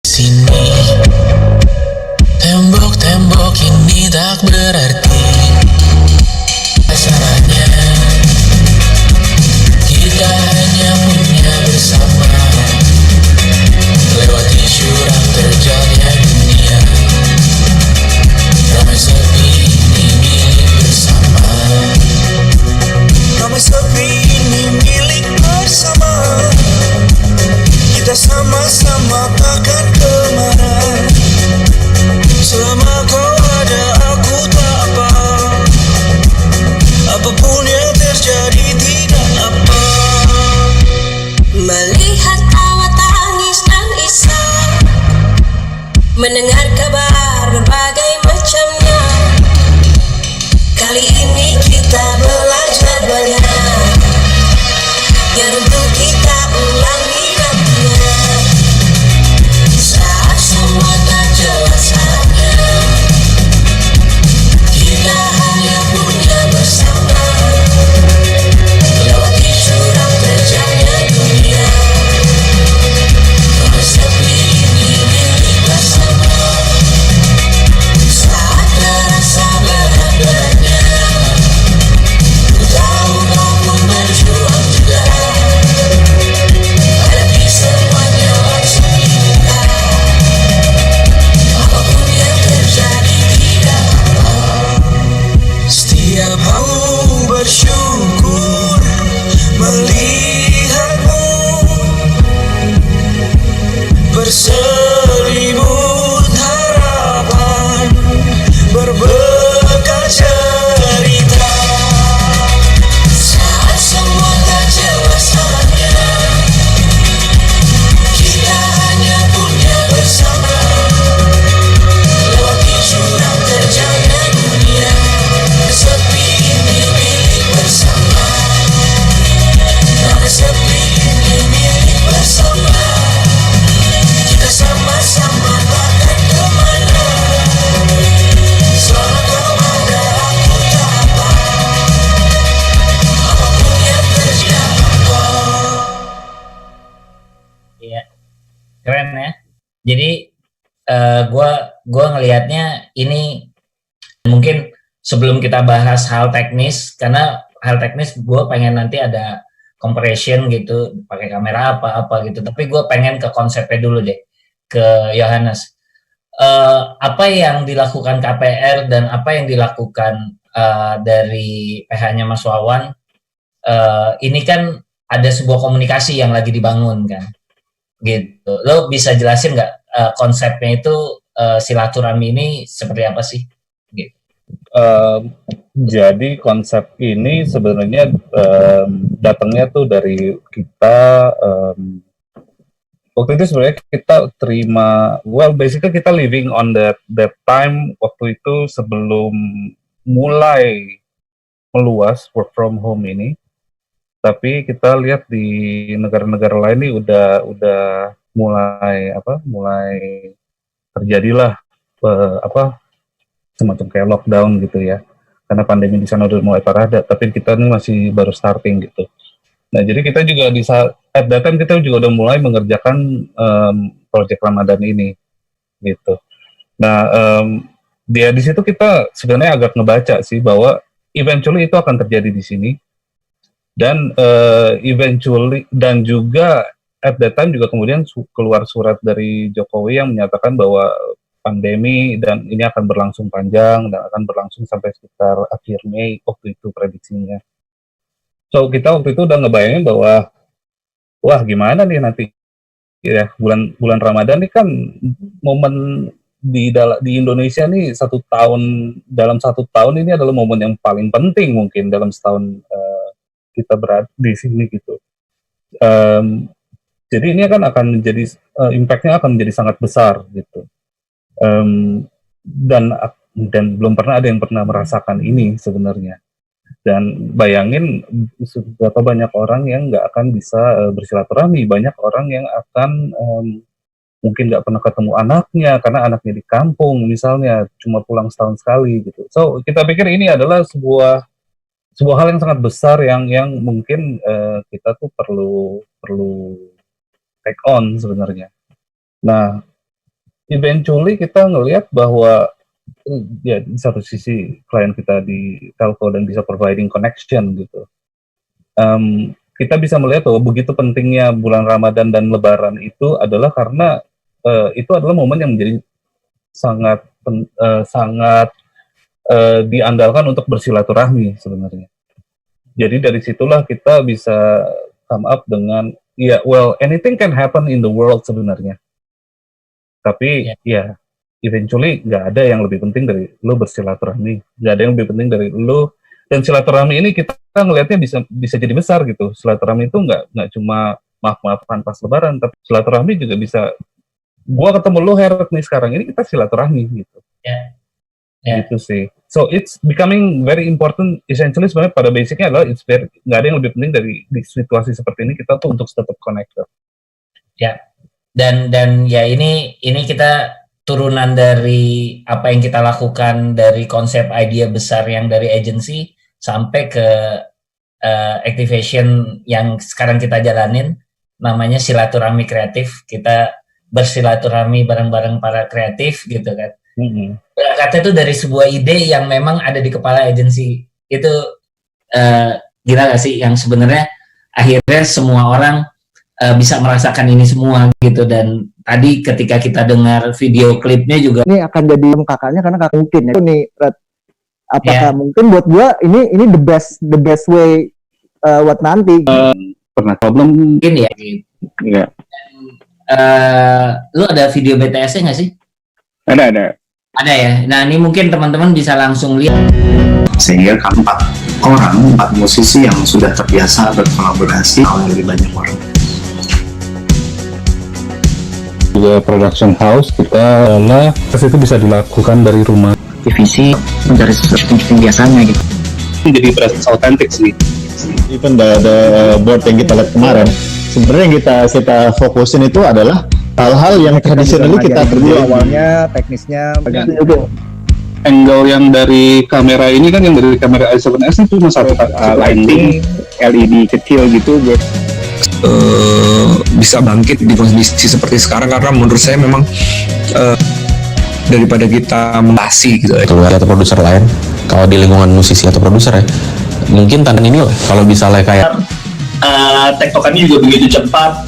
Sini tembok-tembok ini tak berarti. Asalnya kita hanya punya bersama, lewati jurang terjalnya dunia. Ramai sepi ini milik bersama. Ramai sepi ini milik bersama. Kita sama-sama takkan kemana. Selama kau ada aku tak apa. Apapun yang terjadi tidak apa. Melihat awak tangis dan isah, mendengar kabar berbagai macamnya. Kali ini kita belajar banyak yang untuk kita ulangi nantinya. Saat semua tak jelas arahnya, kita hanya punya bersama, lewati jurang terjalnya dunia. Ramai sepi ini milik bersama. Saat terasa berat-beratnya, ku tahu kau pun berjuang juga. Hadapi semuanya langsung kita. Apapun yang terjadi tidak apa. Setiap aku bersyukur melihatmu berselimut harapan, berbekal cerita. Saat semua tak jelas arahnya, kita hanya punya bersama, lewati jurang terjalnya dunia. Sepi ini milik bersama. Ramai sepi ini milik bersama. Kita sama-sama takkan kemana. Selama kau ada aku tak apa. Apapun yang terjadi apa. Iya, keren ya. Jadi gua ngelihatnya ini mungkin sebelum kita bahas hal teknis, karena hal teknis gue pengen nanti ada compression gitu, pakai kamera apa gitu. Tapi gue pengen ke konsepnya dulu deh, ke Yohanes. Apa yang dilakukan KPR dan apa yang dilakukan dari PH-nya Mas Wawan, ini kan ada sebuah komunikasi yang lagi dibangun kan, gitu. Lo bisa jelasin nggak konsepnya itu, silaturahmi ini seperti apa sih? Gitu. Jadi konsep ini sebenarnya datangnya tuh dari kita. Waktu itu sebenarnya kita terima, basically kita living on that time waktu itu sebelum mulai meluas work from home ini. Tapi kita lihat di negara-negara lain ini udah mulai terjadilah semacam kayak lockdown gitu ya, karena pandemi di sana udah mulai parah, tapi kita ini masih baru starting gitu. Nah, jadi kita juga di saat at that time kita juga udah mulai mengerjakan project Ramadan ini gitu. Nah, di situ kita sebenarnya agak ngebaca sih bahwa eventually itu akan terjadi di sini, dan eventually, dan juga at that time juga kemudian keluar surat dari Jokowi yang menyatakan bahwa pandemi dan ini akan berlangsung panjang dan akan berlangsung sampai sekitar akhir Mei waktu itu prediksinya. So kita waktu itu udah ngebayangin bahwa wah gimana nih nanti ya, bulan Ramadan ini kan momen di Indonesia nih dalam satu tahun ini adalah momen yang paling penting mungkin dalam setahun kita berada di sini gitu. Jadi ini akan menjadi impact-nya akan menjadi sangat besar gitu. Dan belum pernah ada yang pernah merasakan ini sebenarnya. Dan bayangin seberapa banyak orang yang nggak akan bisa bersilaturahmi, banyak orang yang akan mungkin nggak pernah ketemu anaknya karena anaknya di kampung misalnya, cuma pulang setahun sekali gitu. So kita pikir ini adalah sebuah hal yang sangat besar yang mungkin kita tuh perlu take on sebenarnya. Nah, eventually kita ngelihat bahwa ya di satu sisi klien kita di telco dan bisa providing connection gitu. Kita bisa melihat bahwa begitu pentingnya bulan Ramadan dan Lebaran itu adalah karena itu adalah momen yang menjadi sangat diandalkan untuk bersilaturahmi sebenarnya. Jadi dari situlah kita bisa come up dengan anything can happen in the world sebenarnya. Tapi eventually nggak ada yang lebih penting dari lo bersilaturahmi, nggak ada yang lebih penting dari lo. Dan silaturahmi ini kita ngelihatnya bisa jadi besar gitu. Silaturahmi itu nggak cuma maaf-maafan pas Lebaran, tapi silaturahmi juga bisa. Gua ketemu lo Heret nih sekarang ini kita silaturahmi gitu. Gitu sih. So it's becoming very important. Essentially sebenarnya pada basicnya adalah nggak ada yang lebih penting dari di situasi seperti ini kita tuh untuk tetap connected. Ya. Dan ya ini kita turunan dari apa yang kita lakukan dari konsep idea besar yang dari agency sampai ke activation yang sekarang kita jalanin namanya silaturahmi kreatif. Kita bersilaturahmi bareng-bareng para kreatif gitu kan. Kata itu dari sebuah ide yang memang ada di kepala agensi itu gila gak sih yang sebenarnya akhirnya semua orang bisa merasakan ini semua gitu. Dan tadi ketika kita dengar video klipnya juga ini akan jadi kakaknya karena kakak mungkin ya nih Red. Apakah mungkin buat gua ini the best way buat nanti Pernah problem mungkin ya gitu. Enggak. Lu ada video BTS-nya nggak sih? Ada ya. Nah ini mungkin teman-teman bisa langsung lihat. Sehingga kami 4 musisi yang sudah terbiasa berkolaborasi dengan lebih banyak orang. Juga production house kita adalah itu bisa dilakukan dari rumah. Divisi mencari syuting biasanya gitu. Jadi berasa autentik sih. Even the board yang kita lihat kemarin, sebenarnya yang kita fokusin itu adalah hal-hal yang tradisionally kita kerjain. Awalnya teknisnya Angle yang dari kamera ini kan yang dari kamera i7s itu cuma satu lighting LED kecil gitu buat bisa bangkit di kondisi seperti sekarang, karena menurut saya memang daripada kita melasi gitu ya. Kalau ada produser lain, kalau di lingkungan musisi atau produser ya, mungkin tangan ini lah kalau bisa kayak tektokannya juga begitu cepat.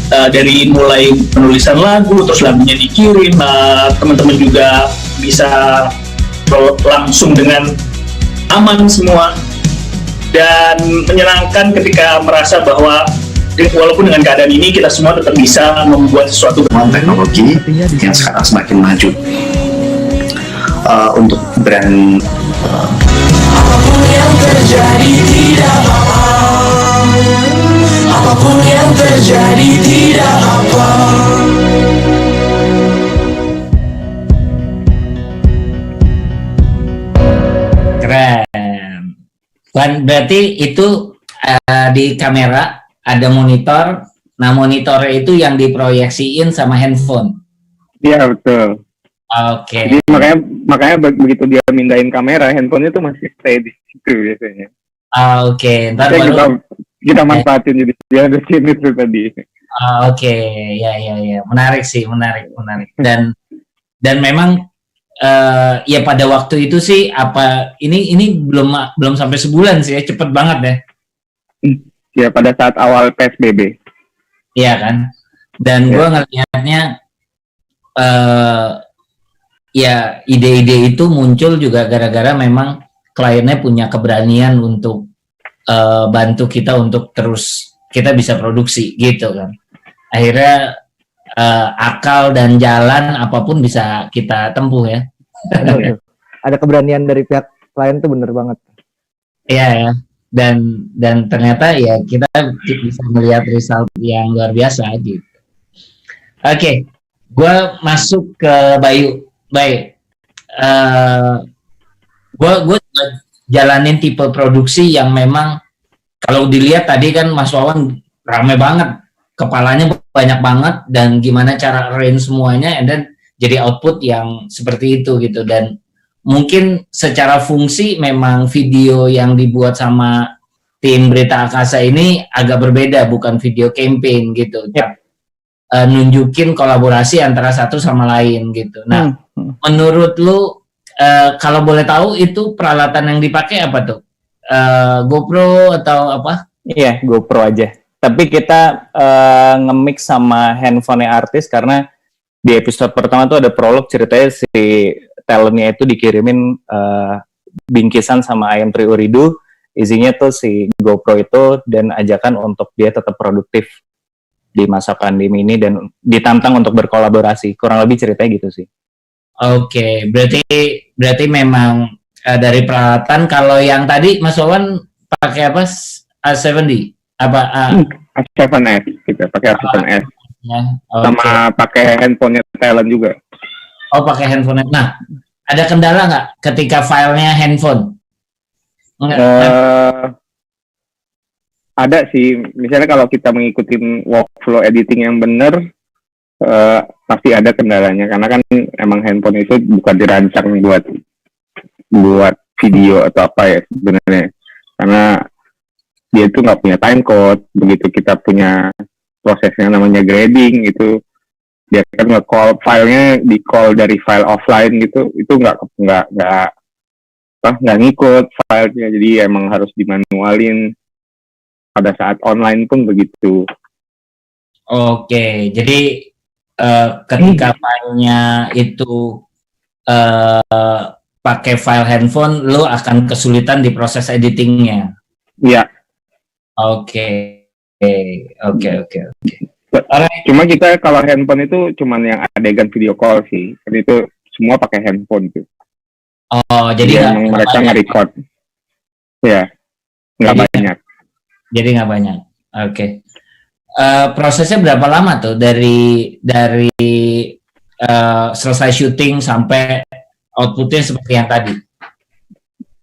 Dari mulai penulisan lagu, terus lagunya dikirim, teman-teman juga bisa langsung dengan aman semua, dan menyenangkan ketika merasa bahwa walaupun dengan keadaan ini kita semua tetap bisa membuat sesuatu dengan teknologi yang sekarang semakin maju. Untuk brand Apapun yang terjadi tidak apa-apa. Apapun yang terjadi tidak apa. Keren. Berarti itu di kamera ada monitor. Nah monitornya itu yang diproyeksiin sama handphone. Iya betul. Oke. Jadi makanya begitu dia mindahin kamera, handphonenya tuh masih stay di situ biasanya. Oke. Ntar baru kita manfaatin jadi dia ada sini tuh tadi. Oke. Ya. Menarik sih, menarik. Dan memang ya pada waktu itu sih ini belum sampai sebulan sih ya, cepet banget ya. Ya pada saat awal PSBB. Iya kan. Dan gue ngelihatnya ya ide-ide itu muncul juga gara-gara memang kliennya punya keberanian untuk bantu kita untuk terus kita bisa produksi gitu kan. Akhirnya akal dan jalan apapun bisa kita tempuh ya. Ada keberanian dari pihak klien tuh bener banget. Iya ya. Dan ternyata ya kita bisa melihat result yang luar biasa gitu. Oke, gue masuk ke Bayu. Baik, gue jalanin tipe produksi yang memang kalau dilihat tadi kan Mas Wawan rame banget, kepalanya banyak banget, dan gimana cara arrange semuanya, and then jadi output yang seperti itu gitu. Dan mungkin secara fungsi memang video yang dibuat sama tim Berita Akasa ini agak berbeda, bukan video campaign gitu. nunjukin kolaborasi antara satu sama lain gitu. Nah, menurut lu kalau boleh tahu itu peralatan yang dipakai apa tuh? GoPro atau apa? Iya, GoPro aja. Tapi kita nge-mix sama handphonenya artis karena di episode pertama tuh ada prolog ceritanya si talentnya itu dikirimin bingkisan sama ayam Tri Uridu, isinya tuh si GoPro itu dan ajakan untuk dia tetap produktif di masa pandemi ini dan ditantang untuk berkolaborasi. Kurang lebih ceritanya gitu sih. Oke, berarti memang dari peralatan. Kalau yang tadi Mas Wawan pakai apa? A70 apa? A7S kita pakai A7S. Ya, sama pakai handphonenya talent juga. Oh, pakai handphone. Nah, ada kendala nggak ketika filenya handphone? Ada sih, misalnya kalau kita mengikuti workflow editing yang benar, pasti ada kendalanya karena kan emang handphone itu bukan dirancang buat video atau apa ya sebenarnya, karena dia itu nggak punya timecode. Begitu kita punya prosesnya namanya grading itu, dia kan nge-call filenya di call dari file offline gitu, itu nggak ngikut filenya, jadi emang harus dimanualin. Pada saat online pun begitu. Oke, jadi ketika filenya itu pakai file handphone, lo akan kesulitan di proses editingnya. Iya. Oke. Cuma kita kalau handphone itu cuman yang adegan video call sih, kan itu semua pakai handphone tuh. Oh, jadi mereka nge-record. Ya, nggak banyak. Jadi nggak banyak. Oke. Prosesnya berapa lama tuh dari selesai syuting sampai outputnya seperti yang tadi?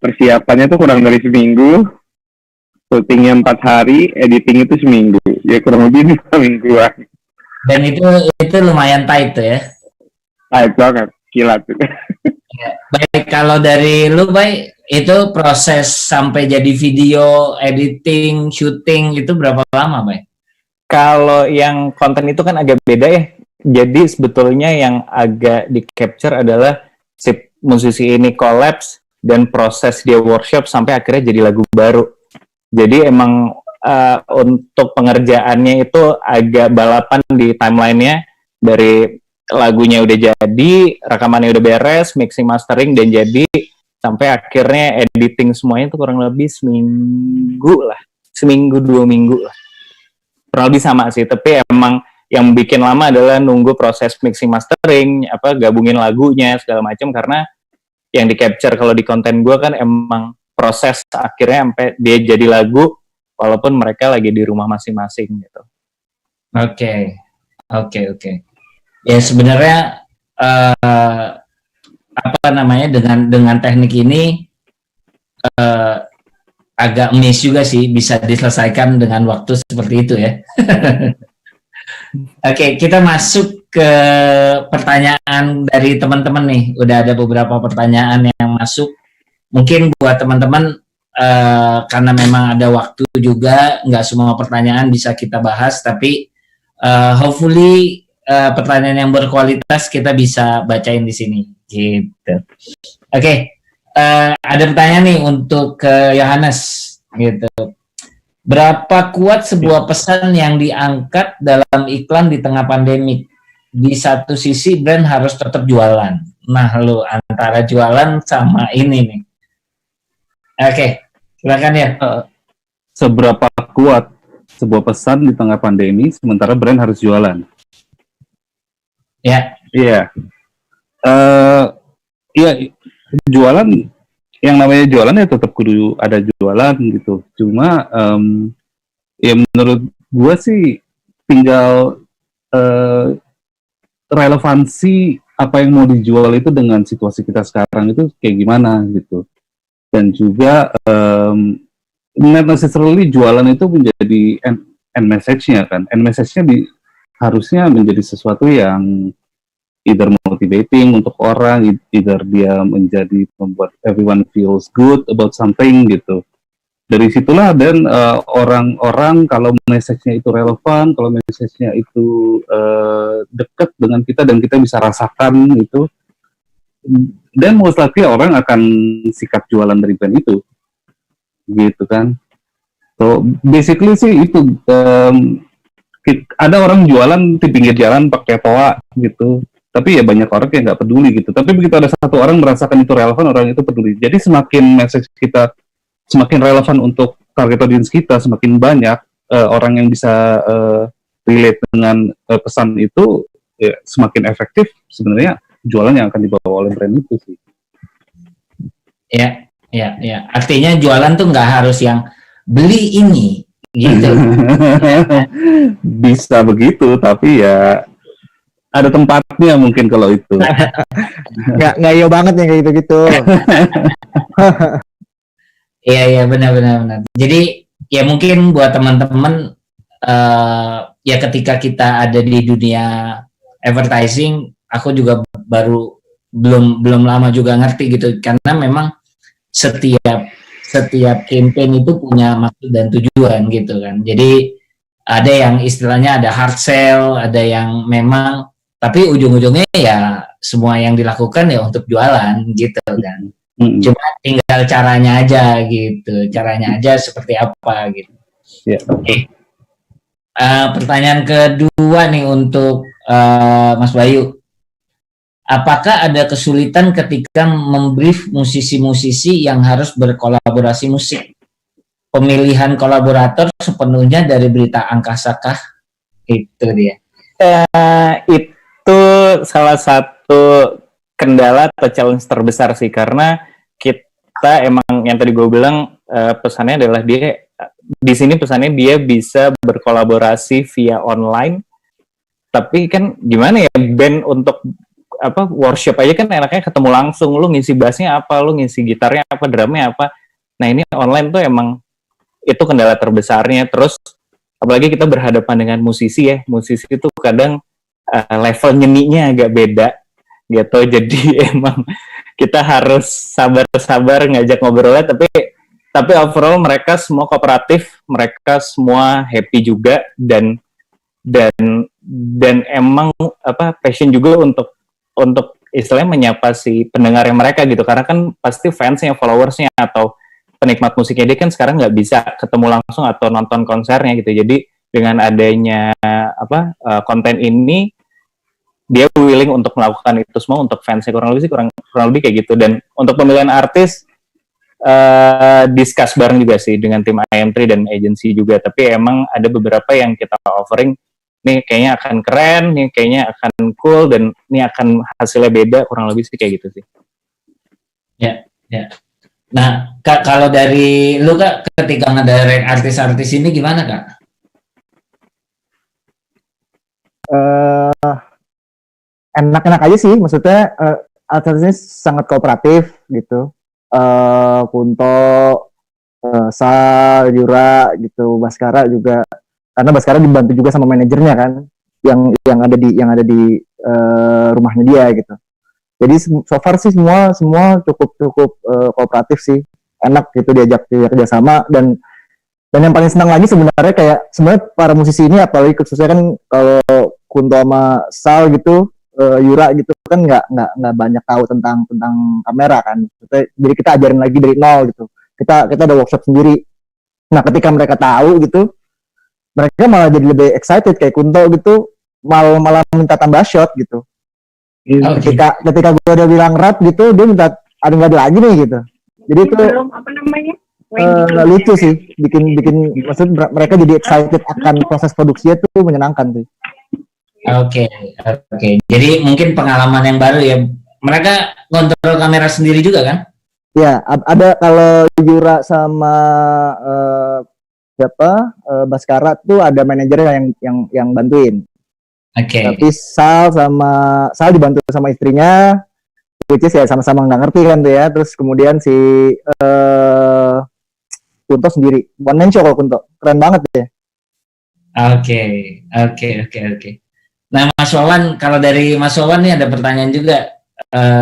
Persiapannya tuh kurang dari seminggu, syutingnya 4 hari, editing itu seminggu. Ya kurang lebih 2 mingguan. Dan itu lumayan tight tuh ya? Tight banget, kilat. Baik, kalau dari lu baik, itu proses sampai jadi video, editing, syuting itu berapa lama, Bay? Kalau yang konten itu kan agak beda ya. Jadi sebetulnya yang agak di-capture adalah si musisi ini collapse dan proses dia workshop sampai akhirnya jadi lagu baru. Jadi emang untuk pengerjaannya itu agak balapan di timelinenya, dari lagunya udah jadi, rekamannya udah beres, mixing mastering dan jadi, sampai akhirnya editing semuanya itu kurang lebih seminggu 2 minggu lah, kurang lebih sama sih. Tapi emang yang bikin lama adalah nunggu proses mixing mastering, gabungin lagunya segala macam, karena yang di capture kalau di konten gue kan emang proses akhirnya sampai dia jadi lagu walaupun mereka lagi di rumah masing-masing gitu. Oke. Ya sebenarnya dengan teknik ini agak miss juga sih, bisa diselesaikan dengan waktu seperti itu ya. Oke, kita masuk ke pertanyaan dari teman-teman nih. Udah ada beberapa pertanyaan yang masuk. Mungkin buat teman-teman karena memang ada waktu juga, nggak semua pertanyaan bisa kita bahas, tapi hopefully pertanyaan yang berkualitas kita bisa bacain di sini. Gitu. Oke, ada pertanyaan nih untuk ke Yohanes gitu. Berapa kuat sebuah pesan yang diangkat dalam iklan di tengah pandemi? Di satu sisi brand harus tetap jualan. Nah, lu antara jualan sama ini nih. Oke, silakan ya. Seberapa kuat sebuah pesan di tengah pandemi sementara brand harus jualan? Ya. Iya. Iya, jualan, yang namanya jualan ya tetap kudu ada jualan gitu. Cuma ya menurut gua sih tinggal relevansi apa yang mau dijual itu dengan situasi kita sekarang itu kayak gimana gitu. Dan juga not necessarily jualan itu menjadi end message-nya kan. End message-nya harusnya menjadi sesuatu yang either motivating untuk orang, either dia menjadi membuat everyone feels good about something gitu. Dari situlah dan orang-orang kalau message-nya itu relevan, kalau message-nya itu dekat dengan kita dan kita bisa rasakan itu, dan most likely orang akan sikat jualan dari brand itu, gitu kan. So basically sih itu, ada orang jualan di pinggir jalan pakai toa gitu, tapi ya banyak orang yang nggak peduli gitu. Tapi begitu ada satu orang merasakan itu relevan, orang itu peduli. Jadi semakin message kita semakin relevan untuk target audience kita, semakin banyak orang yang bisa relate dengan pesan itu, ya, semakin efektif sebenarnya jualan yang akan dibawa oleh brand itu sih. Ya. Artinya jualan tuh nggak harus yang beli ini, gitu. Bisa begitu, tapi ya ada tempatnya mungkin kalau itu. Nggak iyo banget nih kayak gitu-gitu. Iya benar. Jadi ya mungkin buat teman-teman ya ketika kita ada di dunia advertising, aku juga belum lama juga ngerti gitu, karena memang setiap campaign itu punya maksud dan tujuan gitu kan. Jadi ada yang istilahnya ada hard sell, ada yang memang, tapi ujung-ujungnya ya semua yang dilakukan ya untuk jualan gitu kan. Cuma tinggal caranya aja gitu, caranya aja seperti apa gitu. Yeah. Oke. Pertanyaan kedua nih untuk Mas Bayu, apakah ada kesulitan ketika membrief musisi-musisi yang harus berkolaborasi musik? Pemilihan kolaborator sepenuhnya dari berita angkasa kah? Itu dia. Itu salah satu kendala atau challenge terbesar sih, karena kita emang yang tadi gue bilang pesannya adalah dia di sini pesannya dia bisa berkolaborasi via online, tapi kan gimana ya, band untuk workshop aja kan enaknya ketemu langsung, lu ngisi bassnya apa, lu ngisi gitarnya apa, drumnya apa. Nah ini online tuh emang itu kendala terbesarnya. Terus apalagi kita berhadapan dengan musisi itu kadang level nyeninya agak beda gitu, jadi emang kita harus sabar-sabar ngajak ngobrolnya, tapi overall mereka semua kooperatif, mereka semua happy juga, dan emang passion juga untuk istilahnya menyapa si pendengarnya mereka gitu, karena kan pasti fansnya, followersnya atau penikmat musiknya dia kan sekarang nggak bisa ketemu langsung atau nonton konsernya gitu. Jadi dengan adanya konten ini, dia willing untuk melakukan itu semua untuk fansnya, kurang lebih kayak gitu. Dan untuk pemilihan artis discuss bareng juga sih dengan tim IM3 dan agency juga, tapi emang ada beberapa yang kita offering, nih kayaknya akan keren, nih kayaknya akan cool, dan nih akan hasilnya beda, kurang lebih sih kayak gitu sih. Ya. Nah, Kak, kalau dari lu Kak, ketika ngedirect artis-artis ini gimana Kak? Enak-enak aja sih, maksudnya artisnya sangat kooperatif gitu. Kunto, Sal, Yura gitu, Baskara juga, karena Baskara dibantu juga sama manajernya kan, yang ada di rumahnya dia gitu. Jadi so far sih semua cukup kooperatif sih, enak gitu diajak kerjasama. Dan yang paling senang lagi sebenarnya sebenarnya para musisi ini, apalagi khususnya kan kalau Kunto sama Sal gitu, Yura gitu kan nggak banyak tahu tentang kamera kan. Jadi kita ajarin lagi dari nol gitu. Kita ada workshop sendiri. Nah ketika mereka tahu gitu, mereka malah jadi lebih excited, kayak Kunto gitu malah minta tambah shot gitu. Okay. Ketika gue udah bilang rap gitu, dia minta ada lagi nih gitu. Jadi itu lucu sih, bikin maksud mereka jadi excited akan proses produksinya tuh, menyenangkan sih. Oke. Jadi mungkin pengalaman yang baru ya. Mereka kontrol kamera sendiri juga kan? Ya, ada kalau Yura sama Baskara tuh ada manajernya yang bantuin. Oke. Tapi Sal dibantu sama istrinya, which is ya sama-sama nggak ngerti kan tuh ya. Terus kemudian si Kunto sendiri, one man show kalau Kunto, keren banget ya. Oke. Nah, Mas Wawan, kalau dari Mas Wawan nih ada pertanyaan juga,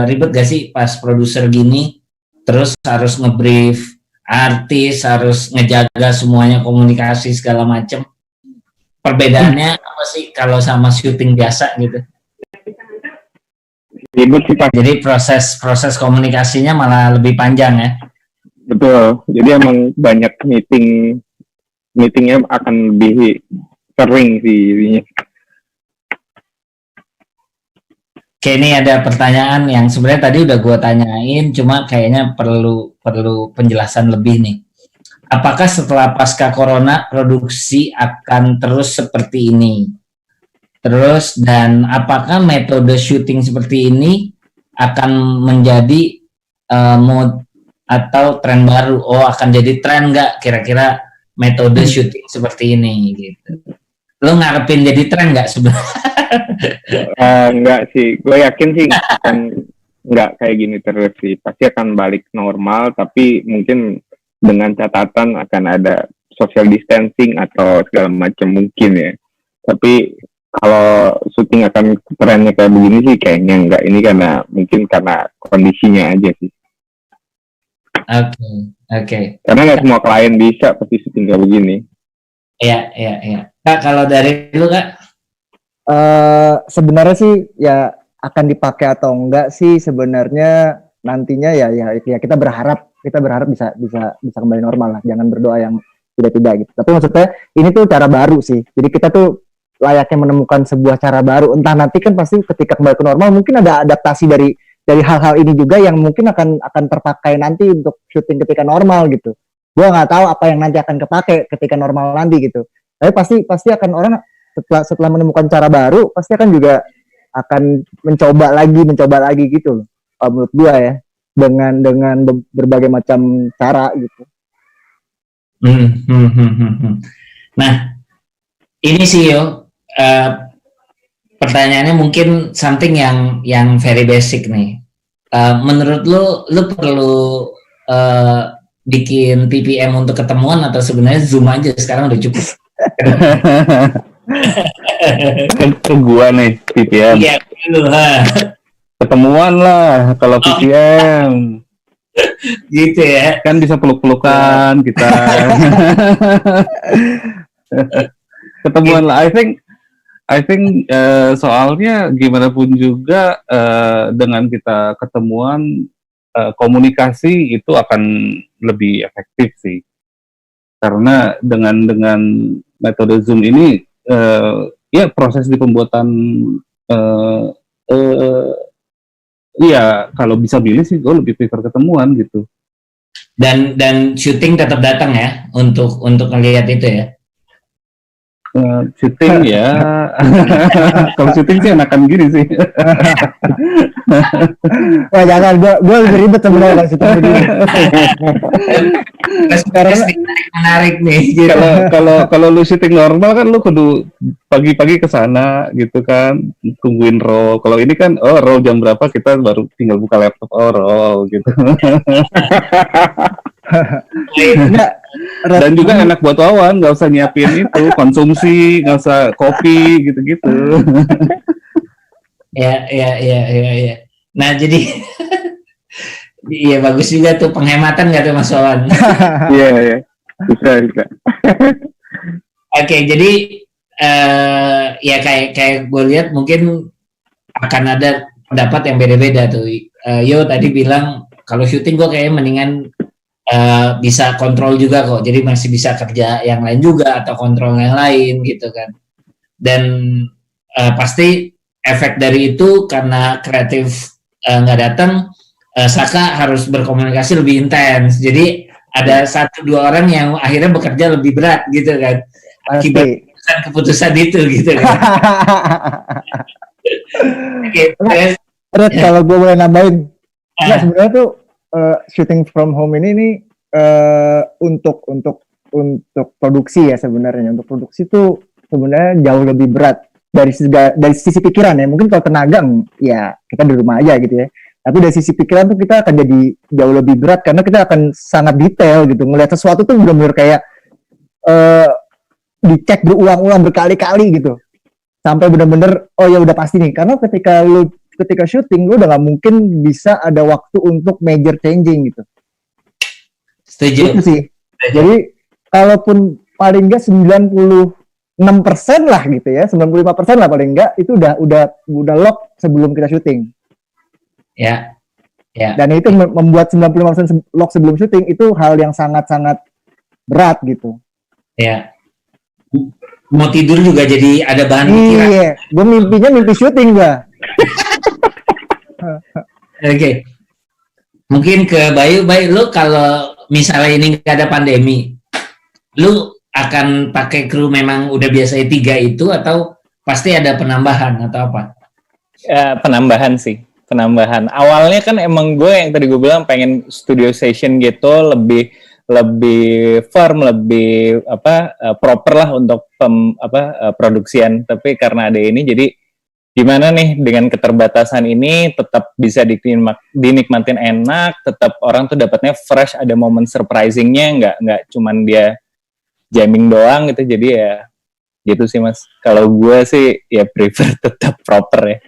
ribet gak sih pas produser gini, terus harus ngebrief artis, harus ngejaga semuanya, komunikasi segala macem. Perbedaannya apa sih kalau sama syuting biasa gitu? Ribut sih Pak. Jadi proses komunikasinya malah lebih panjang ya. Betul. Jadi emang banyak meetingnya akan lebih sering sih jadinya. Oke, ini ada pertanyaan yang sebenarnya tadi udah gue tanyain, cuma kayaknya perlu penjelasan lebih nih. Apakah setelah pasca corona produksi akan terus seperti ini? Terus, dan apakah metode syuting seperti ini akan menjadi mode atau tren baru? Oh, akan jadi tren nggak kira-kira metode syuting seperti ini gitu? Lo ngarepin jadi tren nggak sebenarnya? Enggak sih, gue yakin sih akan nggak kayak gini terus sih. Pasti akan balik normal, tapi mungkin dengan catatan akan ada social distancing atau segala macam mungkin ya. Tapi kalau syuting akan trennya kayak begini sih kayaknya enggak. Ini karena kondisinya aja sih. Oke. Karena nggak semua klien bisa pasti syuting kayak begini. Iya. Kak, kalau dari lu Kak? Sebenarnya sih ya akan dipakai atau enggak sih sebenarnya nantinya ya kita berharap bisa kembali normal lah, jangan berdoa yang tidak gitu. Tapi maksudnya ini tuh cara baru sih, jadi kita tuh layaknya menemukan sebuah cara baru. Entah nanti kan pasti ketika kembali ke normal mungkin ada adaptasi dari hal-hal ini juga yang mungkin akan terpakai nanti untuk syuting ketika normal gitu. Gua nggak tahu apa yang nanti akan kepakai ketika normal nanti gitu. Tapi pasti akan orang setelah menemukan cara baru pasti akan juga akan mencoba lagi gitu loh. Menurut gua ya, dengan berbagai macam cara gitu. Nah, ini sih pertanyaannya mungkin something yang very basic nih. Menurut lu perlu bikin PPM untuk ketemuan atau sebenarnya Zoom aja sekarang udah cukup? Ke gua nih PPM. Iya, lu Ketemuan lah kalau PPM. Gitu ya. Kan bisa peluk-pelukan kita. Ketemuan lah. I think soalnya gimana pun juga dengan kita ketemuan komunikasi itu akan lebih efektif sih. Karena dengan metode Zoom ini ya proses di pembuatan iya, kalau bisa pilih sih gue lebih prefer ketemuan gitu. Dan syuting tetap datang ya untuk ngelihat itu ya. Syuting ya. Kalau syuting sih enakan gini sih. Wah jangan, gue lebih ribet sebenarnya kalau syuting begini. Karena menarik nih. Gitu. Kalau lu syuting normal kan lu kudu pagi-pagi ke sana gitu kan, tungguin roll. Kalau ini kan roll jam berapa kita baru tinggal buka laptop roll gitu. Dan juga enak buat wawan, nggak usah nyiapin itu konsumsi, nggak usah kopi gitu-gitu. Ya. Nah jadi iya bagus juga tuh, penghematan nggak tuh Mas Wawan? Iya bisa. Oke, jadi ya kayak gue lihat mungkin akan ada pendapat yang beda-beda tuh. Yo tadi bilang kalau syuting gue kayaknya mendingan bisa kontrol juga kok, jadi masih bisa kerja yang lain juga atau kontrol yang lain gitu kan. Dan pasti efek dari itu karena kreatif nggak datang, Saka harus berkomunikasi lebih intens. Jadi ada 1-2 orang yang akhirnya bekerja lebih berat gitu kan, akibat keputusan itu gitu kan. Red, kalau gue boleh nambahin, sebenarnya tuh shooting from home ini untuk produksi ya sebenarnya. Untuk produksi tuh sebenarnya jauh lebih berat dari sisi pikiran ya. Mungkin kalau tenaga ya kita di rumah aja gitu ya. Tapi dari sisi pikiran tuh kita akan jadi jauh lebih berat karena kita akan sangat detail gitu. Ngelihat sesuatu tuh benar-benar kayak dicek berulang-ulang berkali-kali gitu. Sampai benar-benar oh ya udah pasti nih. Karena ketika syuting lu udah nggak mungkin bisa ada waktu untuk major changing gitu. Setuju. Itu sih. Jadi kalaupun paling enggak 96% lah gitu ya, 95% lah paling enggak itu udah lock sebelum kita syuting. Ya. Ya. Dan itu membuat 95% lock sebelum syuting itu hal yang sangat-sangat berat gitu. Ya. Mau tidur juga jadi ada bahan pikiran. Iya, gue mimpinya mimpi syuting gue. Oke. Mungkin ke Bayu, lu kalau misalnya ini nggak ada pandemi, lu akan pakai kru memang udah biasanya 3 itu atau pasti ada penambahan atau apa? Penambahan sih, penambahan. Awalnya kan emang gue yang tadi gue bilang pengen studio session gitu, lebih firm, lebih proper lah untuk produksian. Tapi karena ada ini, jadi gimana nih dengan keterbatasan ini tetap bisa dinikmatin enak, tetap orang tuh dapatnya fresh, ada momen surprisingnya, nggak cuman dia jamming doang gitu. Jadi ya gitu sih Mas. Kalau gue sih ya prefer tetap proper ya.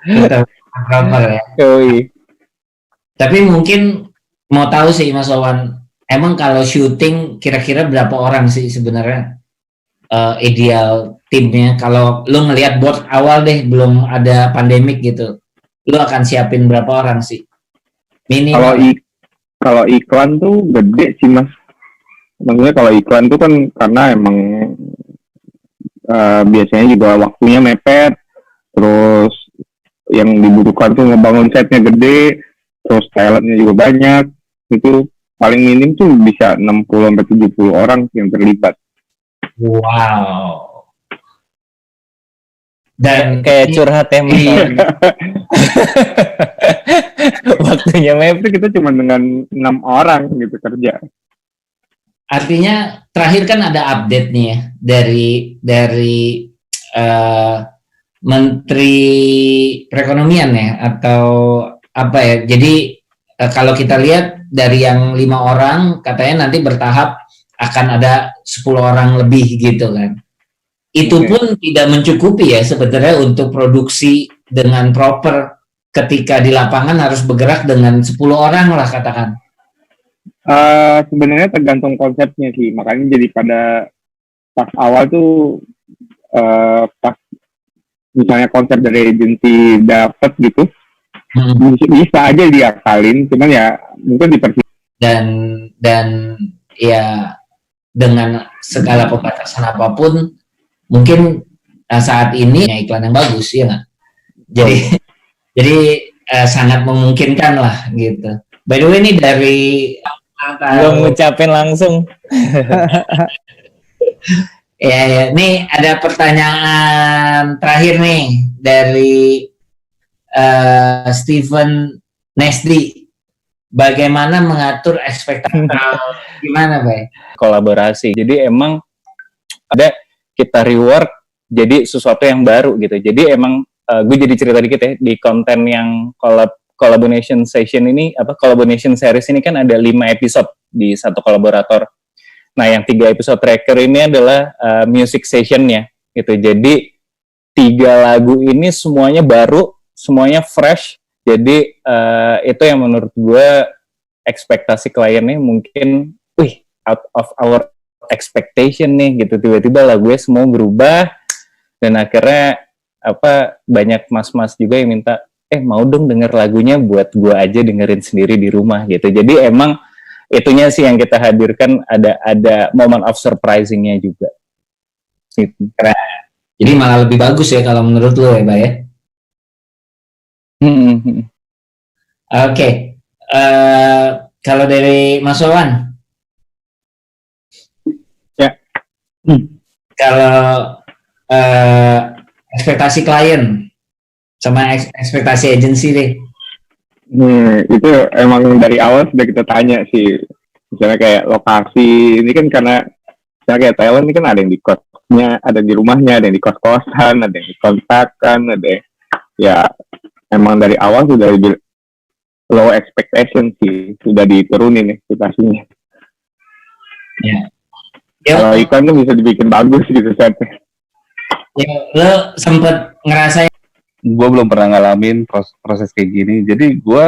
Tetap proper ya. Yoi. Tapi mungkin mau tahu sih Mas Wawan, emang kalau syuting kira-kira berapa orang sih sebenarnya ideal timnya? Kalau lu ngelihat board awal deh, belum ada pandemik gitu, lu akan siapin berapa orang sih? Minimal. Kalau iklan tuh gede sih Mas. Maksudnya kalau iklan tuh kan karena emang biasanya juga waktunya mepet, terus yang dibutuhkan tuh ngebangun setnya gede, terus talentnya juga banyak, itu paling minim tuh bisa 60-70 orang yang terlibat. Wow. Dan kayak curhat ya Mas. Waktunya mepet kita cuma dengan 6 orang gitu kerja. Artinya terakhir kan ada update nih ya dari Menteri Perekonomian ya atau apa ya. Jadi kalau kita lihat dari yang 5 orang katanya nanti bertahap akan ada 10 orang lebih gitu kan. Itu pun tidak mencukupi ya sebetulnya untuk produksi dengan proper, ketika di lapangan harus bergerak dengan 10 orang lah katakan. Sebenarnya tergantung konsepnya sih, makanya jadi pada pas awal tuh pas misalnya konsep dari agensi dapet gitu, bisa aja diakalin, cuman ya mungkin dan ya dengan segala pembatasan apapun mungkin saat ini ya iklan yang bagus ya nggak? Jadi sangat memungkinkan lah gitu. By the way ini dari belum ngucapin langsung. ya, nih ada pertanyaan terakhir nih dari Steven Nesdi. Bagaimana mengatur ekspektasi? Gimana, Bay? Kolaborasi. Jadi emang ada kita rework jadi sesuatu yang baru gitu. Jadi emang gue jadi cerita dikit ya, di konten yang collaboration session ini, collaboration series ini kan ada 5 episode di satu kolaborator. Nah, yang 3 episode tracker ini adalah music sessionnya gitu. Jadi 3 lagu ini semuanya baru, semuanya fresh. Jadi itu yang menurut gue ekspektasi kliennya mungkin, out of our expectation nih gitu. Tiba-tiba lagunya semua berubah dan akhirnya banyak mas-mas juga yang minta, mau dong denger lagunya buat gue aja dengerin sendiri di rumah gitu. Jadi emang itunya sih yang kita hadirkan, ada moment of surprising-nya juga. Gitu. Jadi malah lebih bagus ya kalau menurut lo ya, Mbak ya? Oke. Kalau dari Mas Wawan? Ya. Kalau ekspektasi klien sama ekspektasi agensi deh. Itu emang dari awal sudah kita tanya sih. Misalnya kayak lokasi, ini kan karena misalnya kayak Thailand ini kan ada yang di kosnya, ada di rumahnya, ada yang di kos-kosan, ada yang di kontrakan, ada yang, ya emang dari awal sudah low expectation sih, sudah diturunin ekspektasinya. Ya. Kalau iklan tuh bisa dibikin bagus gitu setnya. Ya, lo sempet ngerasain? Gue belum pernah ngalamin proses kayak gini. Jadi gue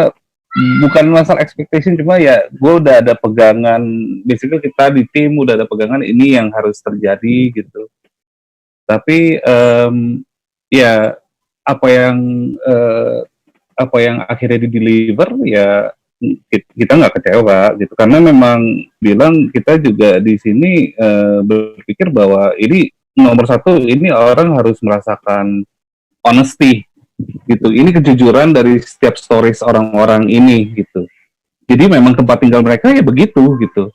bukan masalah expectation, cuma ya gue udah ada pegangan, basically kita di tim udah ada pegangan ini yang harus terjadi gitu. Tapi ya apa yang akhirnya di deliver ya kita nggak kecewa gitu, karena memang bilang kita juga di sini berpikir bahwa ini nomor satu, ini orang harus merasakan honesty gitu, ini kejujuran dari setiap stories orang-orang ini gitu. Jadi memang tempat tinggal mereka ya begitu gitu.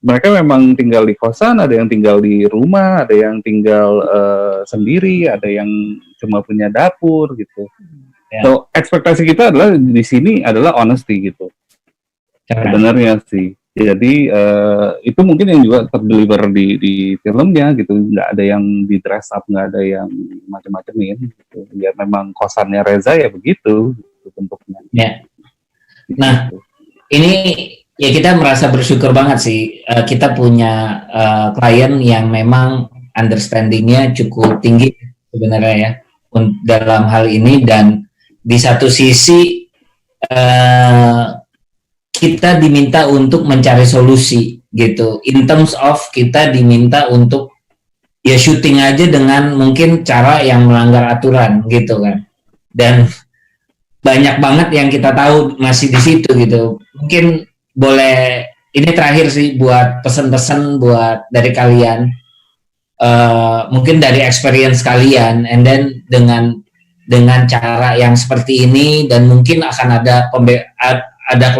Mereka memang tinggal di kosan, ada yang tinggal di rumah, ada yang tinggal sendiri, ada yang cuma punya dapur gitu. Ya. So ekspektasi kita adalah di sini adalah honesty gitu. Sebenarnya sih. Jadi itu mungkin yang juga terdeliver di filmnya gitu, nggak ada yang di dress up, nggak ada yang macam-macamin gitu. Ya memang kosannya Reza ya begitu gitu bentuknya. Ya. Nah, ini ya kita merasa bersyukur banget sih, kita punya klien yang memang understanding-nya cukup tinggi sebenarnya ya dalam hal ini, dan di satu sisi kita diminta untuk mencari solusi gitu. In terms of kita diminta untuk ya syuting aja dengan mungkin cara yang melanggar aturan gitu kan. Dan banyak banget yang kita tahu masih di situ gitu. Mungkin boleh ini terakhir sih buat pesan-pesan buat dari kalian. Mungkin dari experience kalian, and then dengan cara yang seperti ini, dan mungkin akan ada